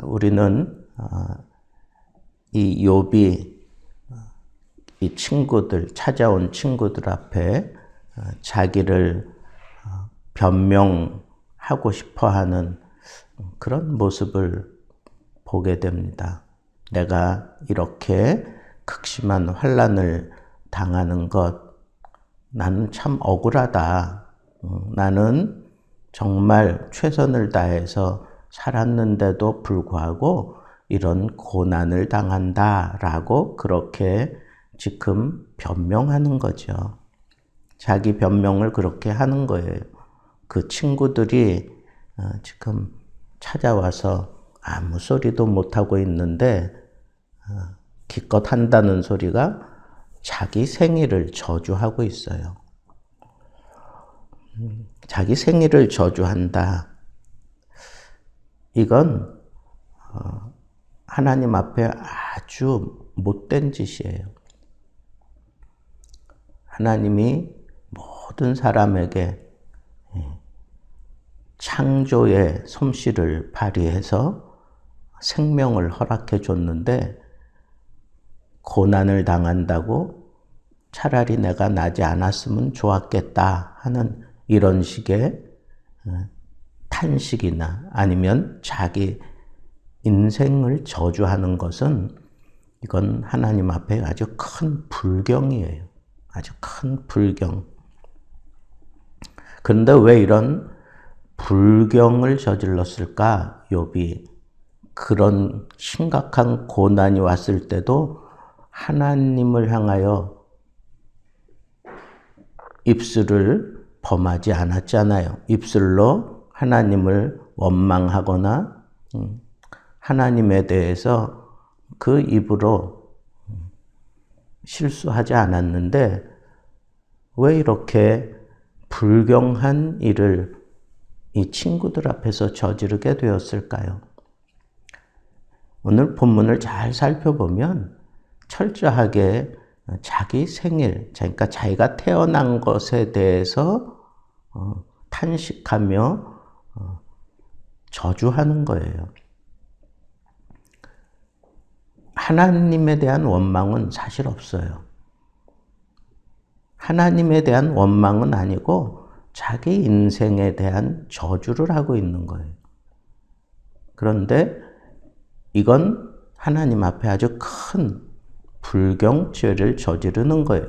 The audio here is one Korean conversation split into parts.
우리는 이 욥이 이 친구들, 찾아온 친구들 앞에 자기를 변명하고 싶어하는 그런 모습을 보게 됩니다. 내가 이렇게 극심한 환난을 당하는 것, 나는 참 억울하다. 나는 정말 최선을 다해서 살았는데도 불구하고 이런 고난을 당한다라고 그렇게 지금 변명하는 거죠. 자기 변명을 그렇게 하는 거예요. 그 친구들이 지금 찾아와서 아무 소리도 못하고 있는데 기껏 한다는 소리가 자기 생일을 저주하고 있어요. 자기 생일을 저주한다. 이건 하나님 앞에 아주 못된 짓이에요. 하나님이 모든 사람에게 창조의 솜씨를 발휘해서 생명을 허락해 줬는데 고난을 당한다고 차라리 내가 나지 않았으면 좋았겠다 하는 이런 식의 탄식이나 아니면 자기 인생을 저주하는 것은 이건 하나님 앞에 아주 큰 불경이에요. 아주 큰 불경. 그런데 왜 이런 불경을 저질렀을까? 욥이 그런 심각한 고난이 왔을 때도 하나님을 향하여 입술을 범하지 않았잖아요. 입술로 하나님을 원망하거나 하나님에 대해서 그 입으로 실수하지 않았는데 왜 이렇게 불경한 일을 이 친구들 앞에서 저지르게 되었을까요? 오늘 본문을 잘 살펴보면 철저하게 자기 생일, 그러니까 자기가 태어난 것에 대해서 탄식하며 저주하는 거예요. 하나님에 대한 원망은 사실 없어요. 하나님에 대한 원망은 아니고 자기 인생에 대한 저주를 하고 있는 거예요. 그런데 이건 하나님 앞에 아주 큰 불경죄를 저지르는 거예요.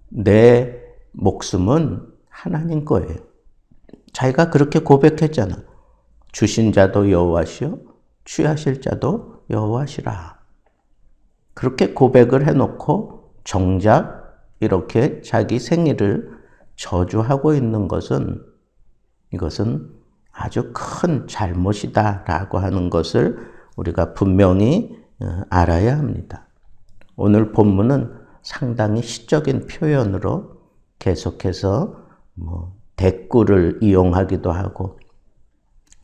내 목숨은 하나님 거예요. 자기가 그렇게 고백했잖아. 주신 자도 여호와시요 취하실 자도 여호와시라. 그렇게 고백을 해놓고 정작 이렇게 자기 생일을 저주하고 있는 것은 이것은 아주 큰 잘못이다라고 하는 것을 우리가 분명히 알아야 합니다. 오늘 본문은 상당히 시적인 표현으로 계속해서 대꾸를 이용하기도 하고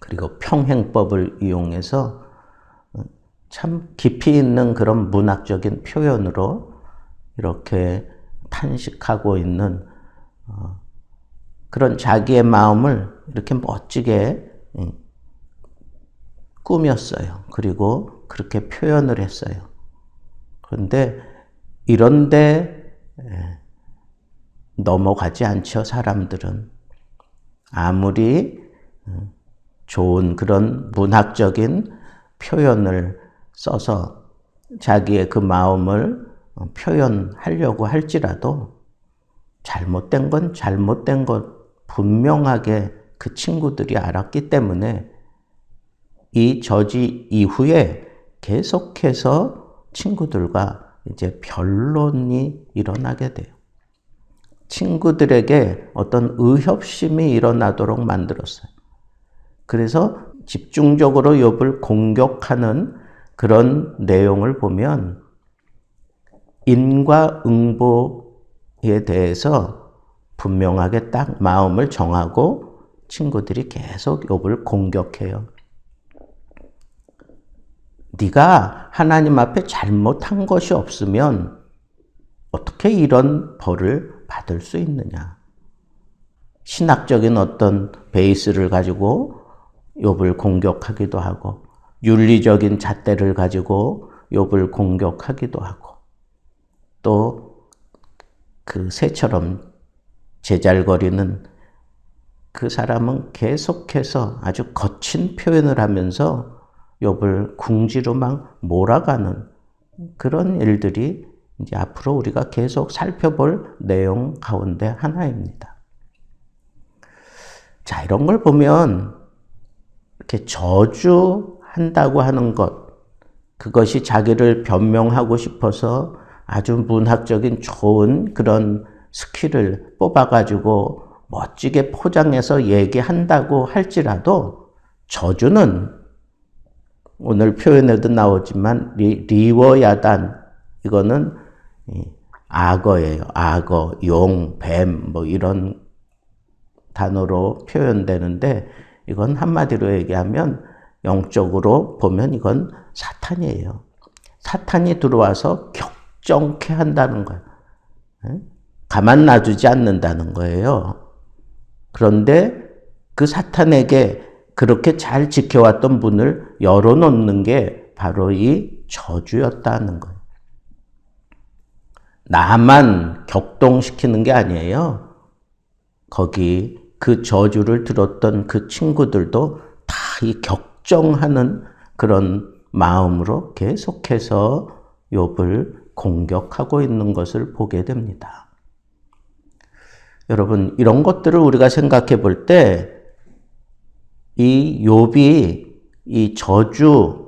그리고 평행법을 이용해서 참 깊이 있는 그런 문학적인 표현으로 이렇게 탄식하고 있는 그런 자기의 마음을 이렇게 멋지게 꾸몄어요. 그리고 그렇게 표현을 했어요. 그런데 이런데 넘어가지 않죠, 사람들은. 아무리 좋은 그런 문학적인 표현을 써서 자기의 그 마음을 표현하려고 할지라도 잘못된 건 잘못된 것 분명하게 그 친구들이 알았기 때문에 이 저지 이후에 계속해서 친구들과 이제 변론이 일어나게 돼요. 친구들에게 어떤 의협심이 일어나도록 만들었어요. 그래서 집중적으로 욥을 공격하는 그런 내용을 보면 인과응보에 대해서 분명하게 딱 마음을 정하고 친구들이 계속 욥을 공격해요. 네가 하나님 앞에 잘못한 것이 없으면 어떻게 이런 벌을 받을 수 있느냐. 신학적인 어떤 베이스를 가지고 욥을 공격하기도 하고 윤리적인 잣대를 가지고 욥을 공격하기도 하고 또 그 새처럼 제잘거리는 그 사람은 계속해서 아주 거친 표현을 하면서 욥을 궁지로 막 몰아가는 그런 일들이 이제 앞으로 우리가 계속 살펴볼 내용 가운데 하나입니다. 자, 이런 걸 보면 이렇게 저주한다고 하는 것, 그것이 자기를 변명하고 싶어서 아주 문학적인 좋은 그런 스킬을 뽑아가지고 멋지게 포장해서 얘기한다고 할지라도 저주는 오늘 표현에도 나오지만 리워야단, 이거는 악어예요. 악어, 용, 뱀 뭐 이런 단어로 표현되는데 이건 한마디로 얘기하면 영적으로 보면 이건 사탄이에요. 사탄이 들어와서 격정케 한다는 거예요. 가만 놔두지 않는다는 거예요. 그런데 그 사탄에게 그렇게 잘 지켜왔던 문을 열어놓는 게 바로 이 저주였다는 거예요. 나만 격동시키는 게 아니에요. 거기 그 저주를 들었던 그 친구들도 다 이 격정하는 그런 마음으로 계속해서 욥을 공격하고 있는 것을 보게 됩니다. 여러분, 이런 것들을 우리가 생각해 볼 때 이 욥이 이 저주하는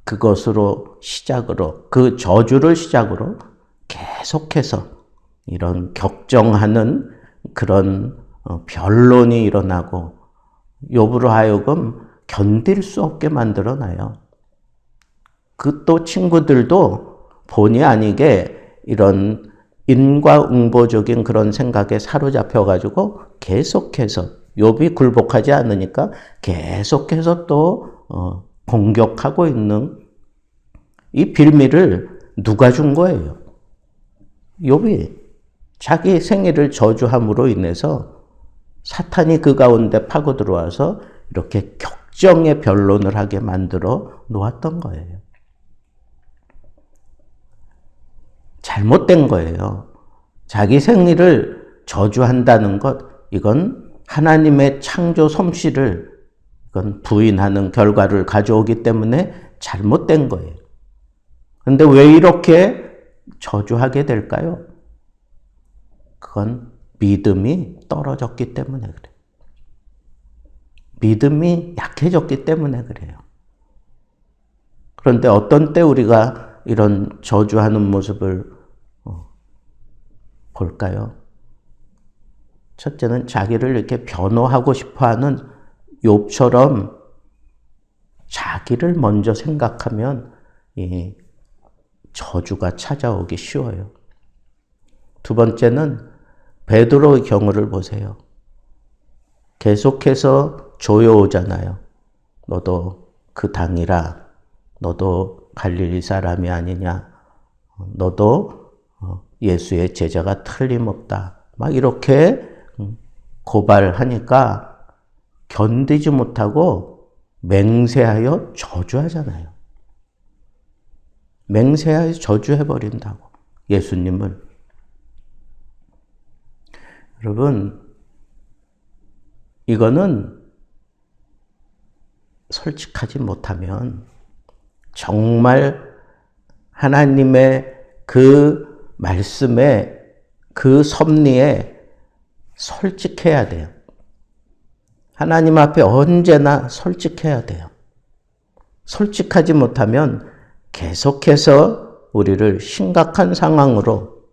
그것으로 시작으로 그 저주를 시작으로 계속해서 이런 격정하는 그런 변론이 일어나고 욥으로 하여금 견딜 수 없게 만들어놔요. 그 또 친구들도 본의 아니게 이런 인과응보적인 그런 생각에 사로잡혀가지고 계속해서 욥이 굴복하지 않으니까 계속해서 또 공격하고 있는 이 빌미를 누가 준 거예요? 욥이 자기 생애를 저주함으로 인해서 사탄이 그 가운데 파고 들어와서 이렇게 격정의 변론을 하게 만들어 놓았던 거예요. 잘못된 거예요. 자기 생일을 저주한다는 것, 이건 하나님의 창조 솜씨를 이건 부인하는 결과를 가져오기 때문에 잘못된 거예요. 그런데 왜 이렇게 저주하게 될까요? 그건 믿음이 떨어졌기 때문에 그래요. 믿음이 약해졌기 때문에 그래요. 그런데 어떤 때 우리가 이런 저주하는 모습을 볼까요? 첫째는 자기를 이렇게 변호하고 싶어하는 욥처럼 자기를 먼저 생각하면 이 저주가 찾아오기 쉬워요. 두 번째는 베드로의 경우를 보세요. 계속해서 조여오잖아요. 너도 그 당이라, 너도 갈릴리 사람이 아니냐, 너도 예수의 제자가 틀림없다. 막 이렇게 고발하니까 견디지 못하고 맹세하여 저주하잖아요. 맹세하여 저주해버린다고, 예수님을. 여러분, 이거는 솔직하지 못하면 정말 하나님의 그 말씀에 그 섭리에 솔직해야 돼요. 하나님 앞에 언제나 솔직해야 돼요. 솔직하지 못하면 계속해서 우리를 심각한 상황으로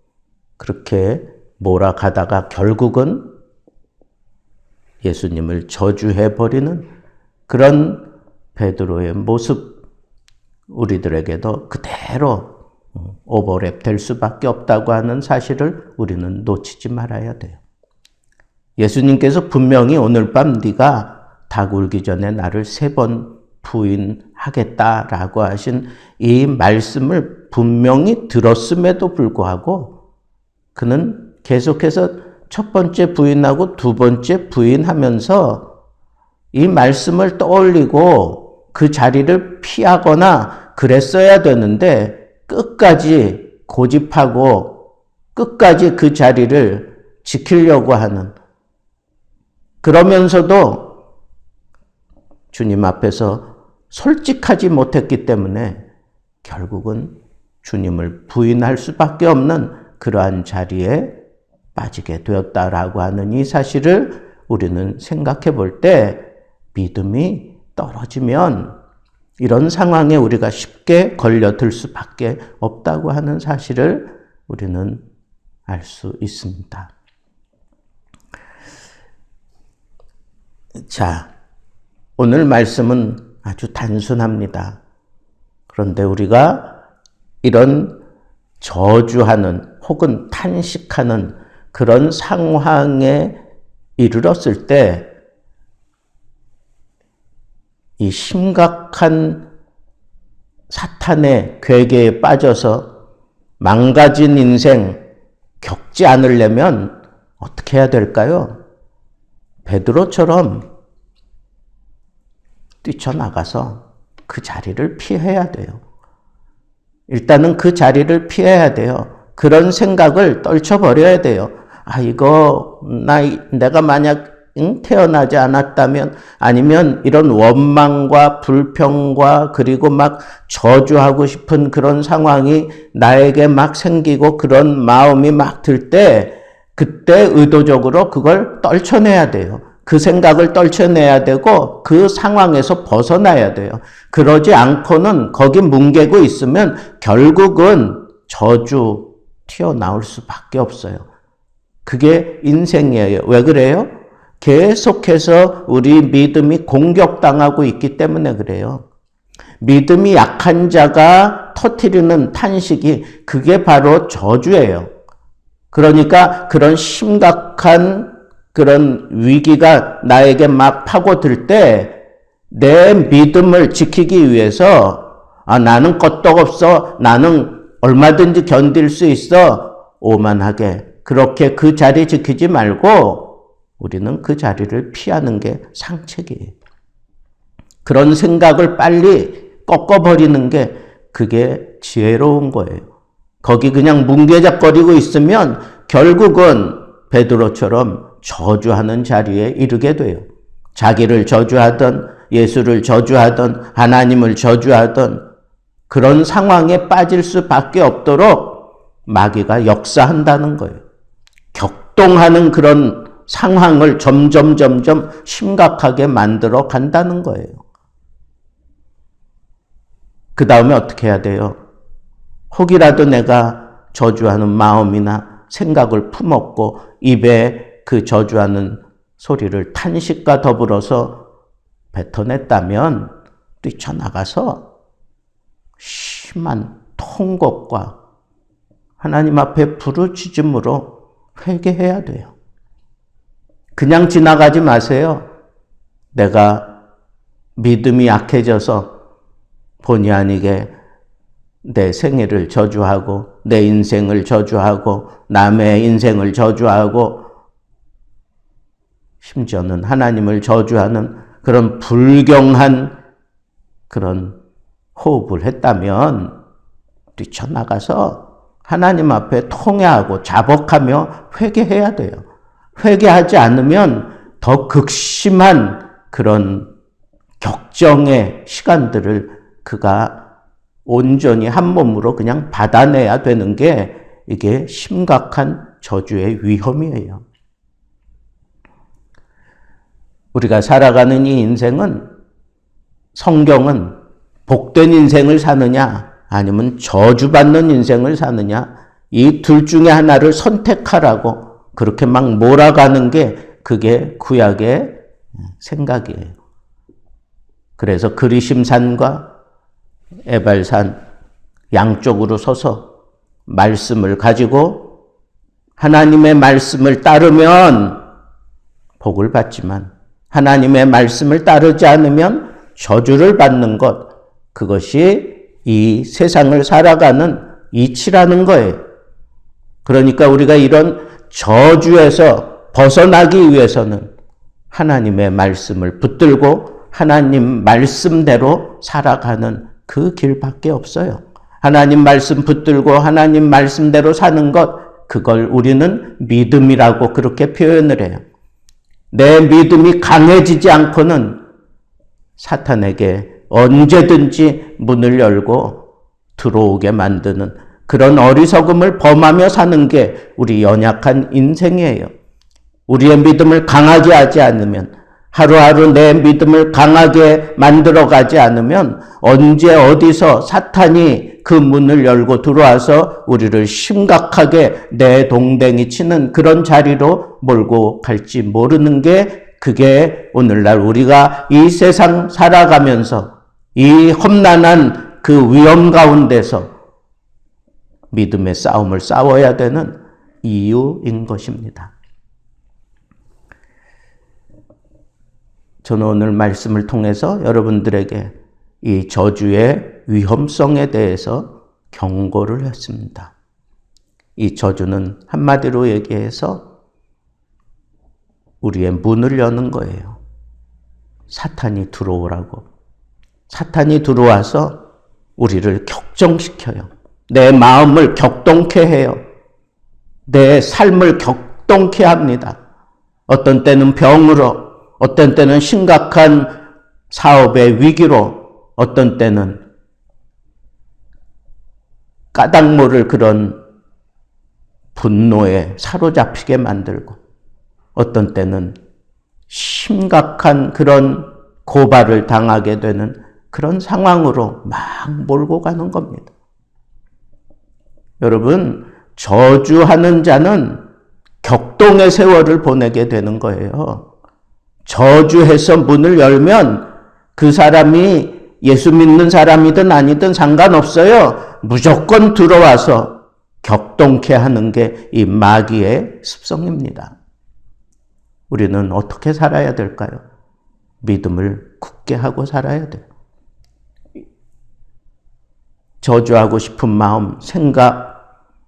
그렇게 몰아가다가 결국은 예수님을 저주해버리는 그런 베드로의 모습, 우리들에게도 그대로 오버랩 될 수밖에 없다고 하는 사실을 우리는 놓치지 말아야 돼요. 예수님께서 분명히 오늘 밤 네가 닭 울기 전에 나를 3번 부인하겠다라고 하신 이 말씀을 분명히 들었음에도 불구하고 그는 계속해서 첫 번째 부인하고 두 번째 부인하면서 이 말씀을 떠올리고 그 자리를 피하거나 그랬어야 되는데 끝까지 고집하고 끝까지 그 자리를 지키려고 하는, 그러면서도 주님 앞에서 솔직하지 못했기 때문에 결국은 주님을 부인할 수밖에 없는 그러한 자리에 빠지게 되었다라고 하는 이 사실을 우리는 생각해 볼 때 믿음이 떨어지면 이런 상황에 우리가 쉽게 걸려들 수밖에 없다고 하는 사실을 우리는 알 수 있습니다. 자, 오늘 말씀은 아주 단순합니다. 그런데 우리가 이런 저주하는 혹은 탄식하는 그런 상황에 이르렀을 때 이 심각한 사탄의 괴계에 빠져서 망가진 인생 겪지 않으려면 어떻게 해야 될까요? 베드로처럼 뛰쳐나가서 그 자리를 피해야 돼요. 일단은 그 자리를 피해야 돼요. 그런 생각을 떨쳐버려야 돼요. 이거 내가 만약 태어나지 않았다면, 아니면 이런 원망과 불평과 그리고 막 저주하고 싶은 그런 상황이 나에게 막 생기고 그런 마음이 막 들 때 그때 의도적으로 그걸 떨쳐내야 돼요. 그 생각을 떨쳐내야 되고 그 상황에서 벗어나야 돼요. 그러지 않고는 거기 뭉개고 있으면 결국은 저주 튀어나올 수밖에 없어요. 그게 인생이에요. 왜 그래요? 계속해서 우리 믿음이 공격당하고 있기 때문에 그래요. 믿음이 약한 자가 터뜨리는 탄식이 그게 바로 저주예요. 그러니까 그런 심각한 그런 위기가 나에게 막 파고들 때 내 믿음을 지키기 위해서 나는 껐떡없어, 나는 얼마든지 견딜 수 있어, 오만하게 그렇게 그 자리 지키지 말고 우리는 그 자리를 피하는 게 상책이에요. 그런 생각을 빨리 꺾어버리는 게 그게 지혜로운 거예요. 거기 그냥 뭉개작거리고 있으면 결국은 베드로처럼 저주하는 자리에 이르게 돼요. 자기를 저주하던, 예수를 저주하던, 하나님을 저주하던 그런 상황에 빠질 수밖에 없도록 마귀가 역사한다는 거예요. 격동하는 그런 상황을 점점 심각하게 만들어 간다는 거예요. 그 다음에 어떻게 해야 돼요? 혹이라도 내가 저주하는 마음이나 생각을 품었고 입에 그 저주하는 소리를 탄식과 더불어서 뱉어냈다면 뛰쳐나가서 심한 통곡과 하나님 앞에 부르짖음으로 회개해야 돼요. 그냥 지나가지 마세요. 내가 믿음이 약해져서 본의 아니게 내 생애를 저주하고 내 인생을 저주하고 남의 인생을 저주하고 심지어는 하나님을 저주하는 그런 불경한 그런 호흡을 했다면 뛰쳐나가서 하나님 앞에 통회하고 자복하며 회개해야 돼요. 회개하지 않으면 더 극심한 그런 격정의 시간들을 그가 온전히 한 몸으로 그냥 받아내야 되는 게 이게 심각한 저주의 위험이에요. 우리가 살아가는 이 인생은, 성경은 복된 인생을 사느냐 아니면 저주받는 인생을 사느냐, 이 둘 중에 하나를 선택하라고 그렇게 막 몰아가는 게 그게 구약의 생각이에요. 그래서 그리심산과 에발산 양쪽으로 서서 말씀을 가지고 하나님의 말씀을 따르면 복을 받지만 하나님의 말씀을 따르지 않으면 저주를 받는 것, 그것이 이 세상을 살아가는 이치라는 거예요. 그러니까 우리가 이런 저주에서 벗어나기 위해서는 하나님의 말씀을 붙들고 하나님 말씀대로 살아가는 그 길밖에 없어요. 하나님 말씀 붙들고 하나님 말씀대로 사는 것, 그걸 우리는 믿음이라고 그렇게 표현을 해요. 내 믿음이 강해지지 않고는 사탄에게 언제든지 문을 열고 들어오게 만드는 그런 어리석음을 범하며 사는 게 우리 연약한 인생이에요. 우리의 믿음을 강하게 하지 않으면, 하루하루 내 믿음을 강하게 만들어가지 않으면 언제 어디서 사탄이 그 문을 열고 들어와서 우리를 심각하게 내동댕이 치는 그런 자리로 몰고 갈지 모르는 게, 그게 오늘날 우리가 이 세상 살아가면서 이 험난한 그 위험 가운데서 믿음의 싸움을 싸워야 되는 이유인 것입니다. 저는 오늘 말씀을 통해서 여러분들에게 이 저주의 위험성에 대해서 경고를 했습니다. 이 저주는 한마디로 얘기해서 우리의 문을 여는 거예요. 사탄이 들어오라고. 사탄이 들어와서 우리를 격정시켜요. 내 마음을 격동케 해요. 내 삶을 격동케 합니다. 어떤 때는 병으로, 어떤 때는 심각한 사업의 위기로, 어떤 때는 까닭 모를 그런 분노에 사로잡히게 만들고, 어떤 때는 심각한 그런 고발을 당하게 되는 그런 상황으로 막 몰고 가는 겁니다. 여러분, 저주하는 자는 격동의 세월을 보내게 되는 거예요. 저주해서 문을 열면 그 사람이 예수 믿는 사람이든 아니든 상관없어요. 무조건 들어와서 격동케 하는 게 이 마귀의 습성입니다. 우리는 어떻게 살아야 될까요? 믿음을 굳게 하고 살아야 돼요. 저주하고 싶은 마음, 생각,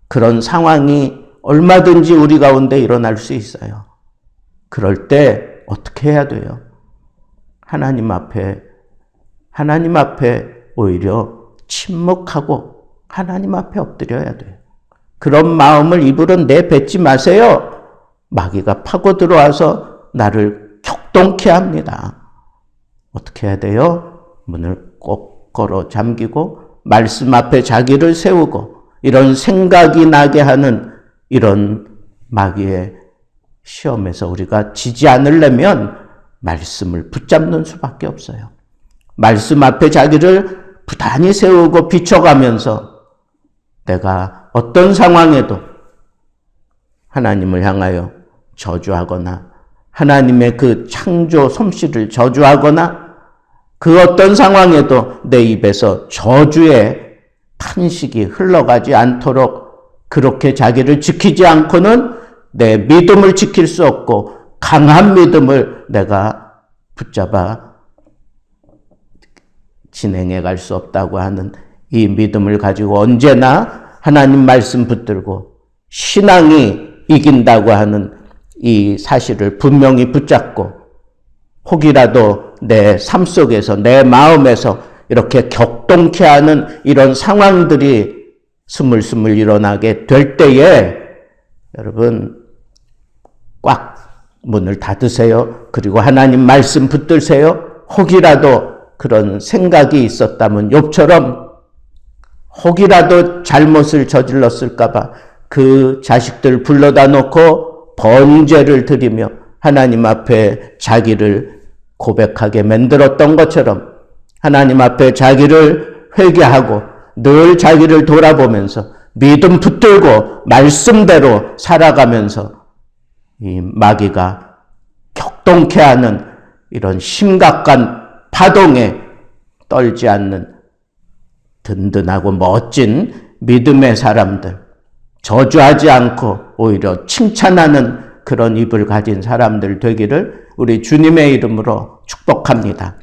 그런 상황이 얼마든지 우리 가운데 일어날 수 있어요. 그럴 때 어떻게 해야 돼요? 하나님 앞에 오히려 침묵하고 하나님 앞에 엎드려야 돼요. 그런 마음을 입으로 내뱉지 마세요. 마귀가 파고 들어와서 나를 격동케 합니다. 어떻게 해야 돼요? 문을 꼭 걸어 잠기고 말씀 앞에 자기를 세우고, 이런 생각이 나게 하는 이런 마귀의 시험에서 우리가 지지 않으려면 말씀을 붙잡는 수밖에 없어요. 말씀 앞에 자기를 부단히 세우고 비춰가면서 내가 어떤 상황에도 하나님을 향하여 저주하거나 하나님의 그 창조 솜씨를 저주하거나 그 어떤 상황에도 내 입에서 저주의 탄식이 흘러가지 않도록 그렇게 자기를 지키지 않고는 내 믿음을 지킬 수 없고 강한 믿음을 내가 붙잡아 진행해 갈 수 없다고 하는 이 믿음을 가지고 언제나 하나님 말씀 붙들고 신앙이 이긴다고 하는 이 사실을 분명히 붙잡고, 혹이라도 내 삶 속에서 내 마음에서 이렇게 격동케 하는 이런 상황들이 스물스물 일어나게 될 때에 여러분 꽉 문을 닫으세요. 그리고 하나님 말씀 붙들세요. 혹이라도 그런 생각이 있었다면 욥처럼 혹이라도 잘못을 저질렀을까 봐 그 자식들 불러다 놓고 번제를 드리며 하나님 앞에 자기를 고백하게 만들었던 것처럼 하나님 앞에 자기를 회개하고 늘 자기를 돌아보면서 믿음 붙들고 말씀대로 살아가면서 이 마귀가 격동케 하는 이런 심각한 파동에 떨지 않는 든든하고 멋진 믿음의 사람들, 저주하지 않고 오히려 칭찬하는 그런 입을 가진 사람들 되기를 우리 주님의 이름으로 축복합니다.